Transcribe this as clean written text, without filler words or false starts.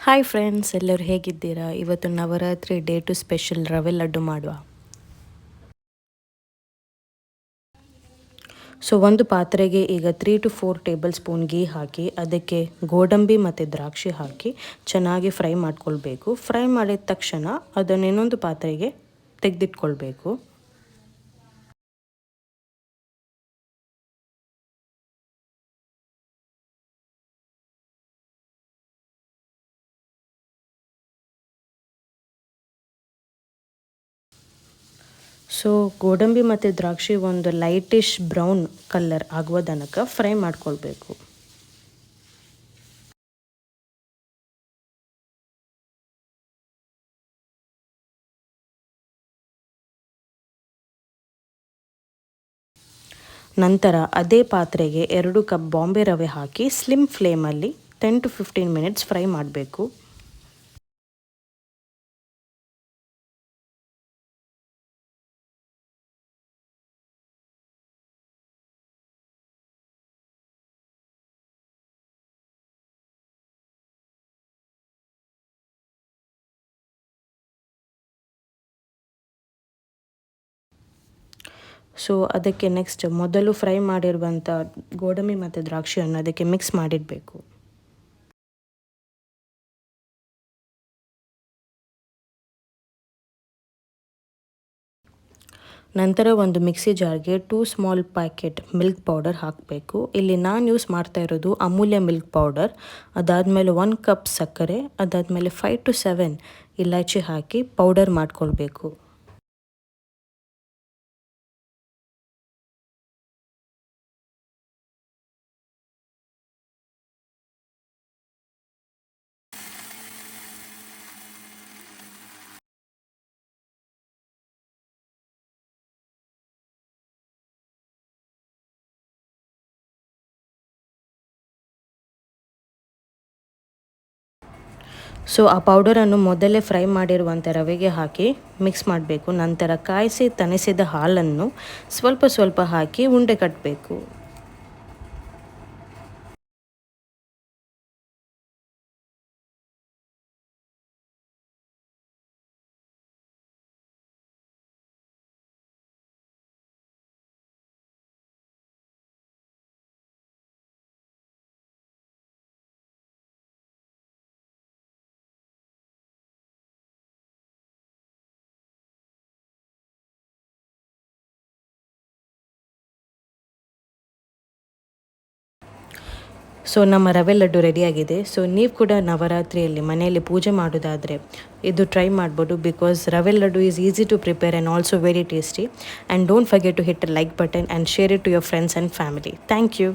Hi friends, ಎಲ್ಲರೂ ಹೇಗಿದ್ದೀರಾ? ಇವತ್ತು ನವರಾತ್ರಿ ಡೇ ಟು ಸ್ಪೆಷಲ್ ರವೆ ಲಡ್ಡು ಮಾಡುವ. ಸೊ ಒಂದು ಪಾತ್ರೆಗೆ ಈಗ 3 to 4 ಟೇಬಲ್ ಸ್ಪೂನ್ ಗೀ ಹಾಕಿ ಅದಕ್ಕೆ ಗೋಡಂಬಿ ಮತ್ತು ದ್ರಾಕ್ಷಿ ಹಾಕಿ ಚೆನ್ನಾಗಿ ಫ್ರೈ ಮಾಡ್ಕೊಳ್ಬೇಕು. ಫ್ರೈ ಮಾಡಿದ ತಕ್ಷಣ ಅದನ್ನು ಇನ್ನೊಂದು ಪಾತ್ರೆಗೆ ತೆಗೆದಿಟ್ಕೊಳ್ಬೇಕು. ಸೊ ಗೋಡಂಬಿ ಮತ್ತು ದ್ರಾಕ್ಷಿ ಒಂದು ಲೈಟಿಶ್ ಬ್ರೌನ್ ಕಲರ್ ಆಗುವ ತನಕ ಫ್ರೈ ಮಾಡ್ಕೊಳ್ಬೇಕು. ನಂತರ ಅದೇ ಪಾತ್ರೆಗೆ 2 ಕಪ್ ಬಾಂಬೆ ರವೆ ಹಾಕಿ ಸ್ಲಿಮ್ ಫ್ಲೇಮಲ್ಲಿ 10 to 15 ಮಿನಿಟ್ಸ್ ಫ್ರೈ ಮಾಡಬೇಕು. ಸೊ ಅದಕ್ಕೆ ನೆಕ್ಸ್ಟ್ ಮೊದಲು ಫ್ರೈ ಮಾಡಿರುವಂಥ ಗೋಡಂಬಿ ಮತ್ತು ದ್ರಾಕ್ಷಿಯನ್ನು ಅದಕ್ಕೆ ಮಿಕ್ಸ್ ಮಾಡಿಡಬೇಕು. ನಂತರ ಒಂದು ಮಿಕ್ಸಿ ಜಾರ್ಗೆ 2 ಸ್ಮಾಲ್ ಪ್ಯಾಕೆಟ್ ಮಿಲ್ಕ್ ಪೌಡರ್ ಹಾಕಬೇಕು. ಇಲ್ಲಿ ನಾನು ಯೂಸ್ ಮಾಡ್ತಾ ಇರೋದು ಅಮೂಲ್ಯ ಮಿಲ್ಕ್ ಪೌಡರ್. ಅದಾದಮೇಲೆ 1 ಕಪ್ ಸಕ್ಕರೆ, ಅದಾದಮೇಲೆ 5 to 7 ಇಲಾಚಿ ಹಾಕಿ ಪೌಡರ್ ಮಾಡ್ಕೊಳ್ಬೇಕು. ಸೊ ಆ ಪೌಡರನ್ನು ಮೊದಲೇ ಫ್ರೈ ಮಾಡಿರುವಂಥ ರವೆಗೆ ಹಾಕಿ ಮಿಕ್ಸ್ ಮಾಡಬೇಕು. ನಂತರ ಕಾಯಿಸಿ ತಣಿಸಿದ ಹಾಲನ್ನು ಸ್ವಲ್ಪ ಸ್ವಲ್ಪ ಹಾಕಿ ಉಂಡೆ ಕಟ್ಟಬೇಕು. ಸೊ ನಮ್ಮ ರವೆ ಲಡ್ಡು ರೆಡಿಯಾಗಿದೆ. ಸೊ ನೀವು ಕೂಡ ನವರಾತ್ರಿಯಲ್ಲಿ ಮನೆಯಲ್ಲಿ ಪೂಜೆ ಮಾಡೋದಾದರೆ ಇದು ಟ್ರೈ ಮಾಡ್ಬೋದು. Because rava laddu is easy to prepare and also very tasty. And don't forget to hit a like button and share it to your friends and family. Thank you.